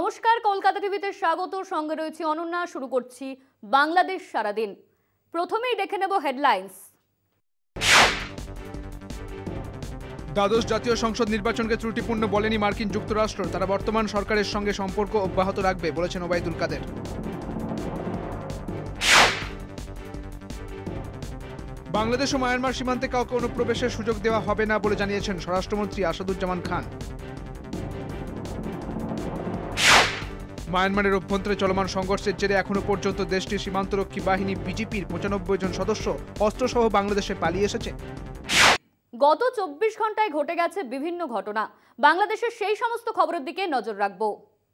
নমস্কার, কলকাতা টিভিতে স্বাগত। সঙ্গে রয়েছে অনন্যা। শুরু করছি বাংলাদেশ সারাদিন। প্রথমেই দেখে নেব হেডলাইন্স। দ্বাদশ জাতীয় সংসদ নির্বাচনকে ত্রুটিপূর্ণ বলেনি মার্কিন যুক্তরাষ্ট্র। তারা বর্তমান সরকারের সঙ্গে সম্পর্ক অব্যাহত রাখবে বলেছেন ওবায়দুল কাদের। বাংলাদেশ ও মায়ানমার সীমান্তে কাউকে অনুপ্রবেশের সুযোগ দেওয়া হবে না বলে জানিয়েছেন স্বরাষ্ট্রমন্ত্রী আসাদুজ্জামান খান। মায়ানমারের অভ্যন্তরে চলমান সংঘর্ষের জেরে এখনো পর্যন্ত দেশটির সীমান্তরক্ষী বাহিনী বিজিপির ৯৫ জন সদস্য অস্ত্রসহ বাংলাদেশে পালিয়ে এসেছে। গত ২৪ ঘন্টায় ঘটে গেছে বিভিন্ন ঘটনা। বাংলাদেশের সেই সমস্ত খবরের দিকে নজর রাখবো।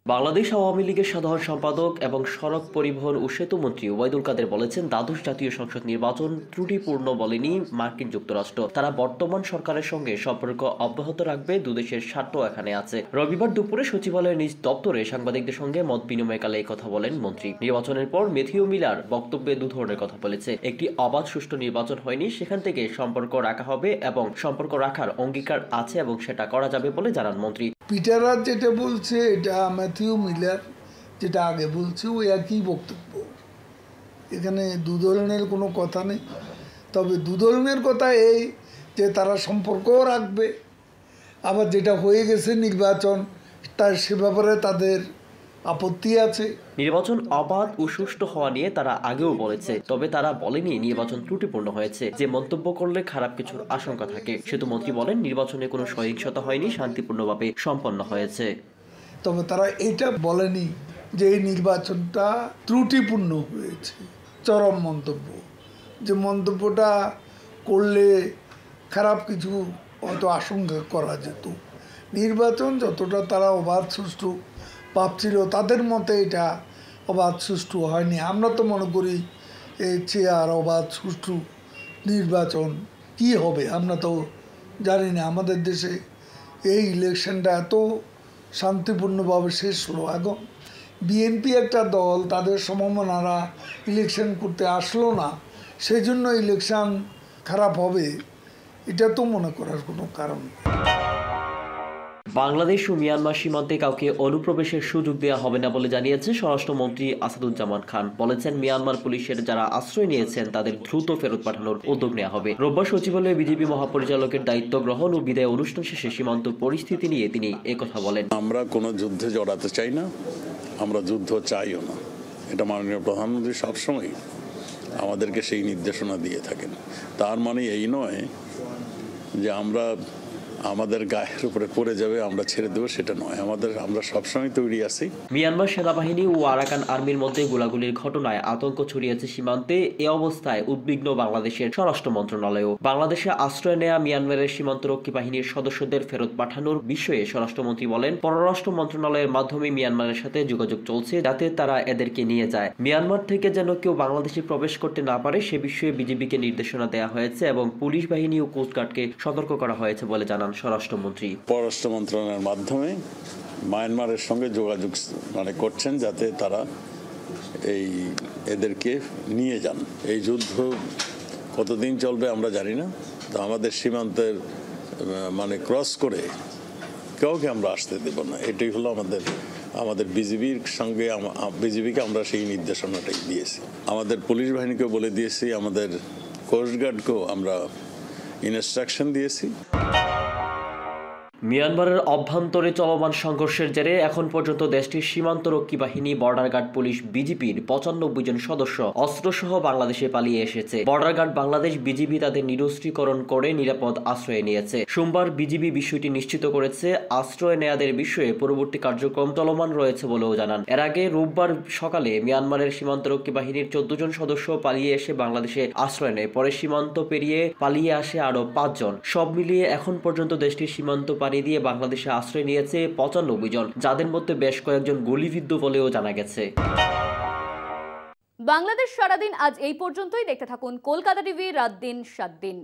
বাংলাদেশ আওয়ামী লীগের সাধারণ সম্পাদক এবং সড়ক পরিবহন ও সেতু মন্ত্রী ওবায়দুল কাদের বলেছেন, দ্বাদশ জাতীয় সংসদ নির্বাচন ত্রুটিপূর্ণ বলেনি মার্কিন যুক্তরাষ্ট্র। তারা বর্তমান সরকারের সঙ্গে সম্পর্ক অব্যাহত রাখবে, দুদেশের স্বার্থ এখানে আছে। রবিবার দুপুরে সচিবালয়ের নিজ দপ্তরে সাংবাদিকদের সঙ্গে মত বিনিময়কালে এই কথা বলেন মন্ত্রী। নির্বাচনের পর ম্যাথিউ মিলার বক্তব্যে দু ধরনের কথা বলেছে। একটি অবাধ সুষ্ঠু নির্বাচন হয়নি, সেখান থেকে সম্পর্ক রাখা হবে এবং সম্পর্ক রাখার অঙ্গীকার আছে এবং সেটা করা যাবে বলে জানান মন্ত্রী। পিটার যেটা বলছে, এটা ম্যাথিউ মিলার যেটা আগে বলছে, ওই একই বক্তব্য। এখানে দু ধরনের কোনো কথা নেই। তবে দু ধরনের কথা এই যে তারা সম্পর্কও রাখবে, আবার যেটা হয়ে গেছে নির্বাচন, তার সে ব্যাপারে তাদের আপত্তি আছে। নির্বাচন অবাধ ও সুষ্ঠু হওয়া নিয়ে তারা আগেও বলেছে, তবে তারা বলেনি নির্বাচন ত্রুটিপূর্ণ হয়েছে। যে মন্তব্য করলে খারাপ কিছুর আশঙ্কা থাকে। সেতুমন্ত্রী বলেন, নির্বাচনে কোনো সহিংসতা হয়নি, শান্তিপূর্ণভাবে সম্পন্ন হয়েছে। তবে তারা এটা বলেনি যে এই নির্বাচনটা ত্রুটিপূর্ণ হয়েছে। চরম মন্তব্য, যে মন্তব্যটা করলে খারাপ কিছু হয়তো আশঙ্কা করা যেত। নির্বাচন যতটা তারা অবাধ সুষ্ঠু ভাবছিল, তাদের মতে এটা অবাধ সুষ্ঠু হয়নি। আমরা তো মনে করি এর চেয়ে আর অবাধ সুষ্ঠু নির্বাচন কি হবে আমরা তো জানি না। আমাদের দেশে এই ইলেকশনটা এত শান্তিপূর্ণভাবে শেষ হলো। এখন বিএনপি একটা দল, তাদের সমমনারা ইলেকশন করতে আসলো না, সেই জন্য ইলেকশন খারাপ হবে, এটা তো মনে করার কোনো কারণ নেই। বাংলাদেশ ও মিয়ানমার সীমান্তে কাউকে অনুপ্রবেশের সুযোগ দেওয়া হবে না বলে জানিয়েছে স্বরাষ্ট্রমন্ত্রী আসাদুজ্জামান খান। বলেছেন, মিয়ানমার পুলিশের যারা আশ্রয় নিয়েছেন তাদের দ্রুত ফেরত পাঠানোর উদ্যোগ নেওয়া হবে। রোববার সচিবালয়ে বিজেপি মহাপরিচালকের দায়িত্ব গ্রহণ ও বিদায় অনুষ্ঠান শেষে সীমান্ত পরিস্থিতি নিয়ে তিনি একথা বলেন। আমরা কোনো যুদ্ধে জড়াতে চাই না, আমরা যুদ্ধ চাইও না। এটা মাননীয় প্রধানমন্ত্রী সবসময় আমাদেরকে সেই নির্দেশনা দিয়ে থাকেন। তার মানে এই নয় যে আমরা আমাদের গায়ের উপরে পড়ে যাবে, আমরা ছেড়ে দেবো, সেটা নয়। আমরা সবসময় তৈরি আছি। মিয়ানমার সেনাবাহিনী ও আরাকান আর্মির মধ্যে গোলাগুলির ঘটনায় আতঙ্ক ছড়িয়েছে সীমান্তে। এ অবস্থায় উদ্বিগ্ন বাংলাদেশের স্বরাষ্ট্র মন্ত্রণালয়ও। বাংলাদেশে আশ্রয় নেয়া মিয়ানমারের সীমান্তরক্ষী বাহিনীর সদস্যদের ফেরত পাঠানোর বিষয়ে স্বরাষ্ট্রমন্ত্রী বলেন, পররাষ্ট্র মন্ত্রণালয়ের মাধ্যমে মিয়ানমারের সাথে যোগাযোগ চলছে যাতে তারা এদেরকে নিয়ে যায়। মিয়ানমার থেকে যেন কেউ বাংলাদেশে প্রবেশ করতে না পারে সে বিষয়ে বিজিবিকে নির্দেশনা দেওয়া হয়েছে এবং পুলিশ বাহিনী ও কোস্টগার্ডকে সতর্ক করা হয়েছে বলে জানান স্বরাষ্ট্রমন্ত্রী। পররাষ্ট্র মন্ত্রণালয়ের মাধ্যমে মায়ানমারের সঙ্গে যোগাযোগ করছেন যাতে তারা এদেরকে নিয়ে যান। এই যুদ্ধ কতদিন চলবে আমরা জানি না। তো আমাদের সীমান্তের ক্রস করে কাউকে আমরা আসতে দেব না। এটাই হলো আমাদের বিজিবির সঙ্গে, বিজিবিকে আমরা সেই নির্দেশনাটাই দিয়েছি। আমাদের পুলিশ বাহিনীকেও বলে দিয়েছি, আমাদের কোস্টগার্ডকেও আমরা ইনস্ট্রাকশন দিয়েছি। মিয়ানমারের অভ্যন্তরে চলমান সংঘর্ষের জেরে এখন পর্যন্ত দেশটির সীমান্তরক্ষী বাহিনী, বর্ডার গার্ড, পুলিশ, বিজিবির ৯৫ জন সদস্য অস্ত্রসহ বাংলাদেশে পালিয়ে এসেছে। বর্ডার গার্ড, বাংলাদেশ বিজিবি তাদের নিরস্ত্রীকরণ করে নিরাপদ আশ্রয়ে নিয়েছে। সোমবার বিজিবি বিষয়টি নিশ্চিত করেছে। আশ্রয় নেয়াদের বিষয়ে পরবর্তী কার্যক্রম চলমান রয়েছে বলেও জানান। এর আগে রোববার সকালে মিয়ানমারের সীমান্তরক্ষী বাহিনীর ১৪ জন সদস্য পালিয়ে এসে বাংলাদেশে আশ্রয় নেয়। পরে সীমান্ত পেরিয়ে পালিয়ে আসে আরো ৫ জন। সব মিলিয়ে এখন পর্যন্ত দেশটির সীমান্ত দিয়ে বাংলাদেশে আশ্রয় নিয়েছে ৯৫ জন, যাদের মধ্যে বেশ কয়েকজন গুলিবিদ্ধ বলেও জানা গেছে। বাংলাদেশ সারাদিন আজ এই পর্যন্তই। দেখতে থাকুন কলকাতা টিভি, রাত দিন ৭ দিন।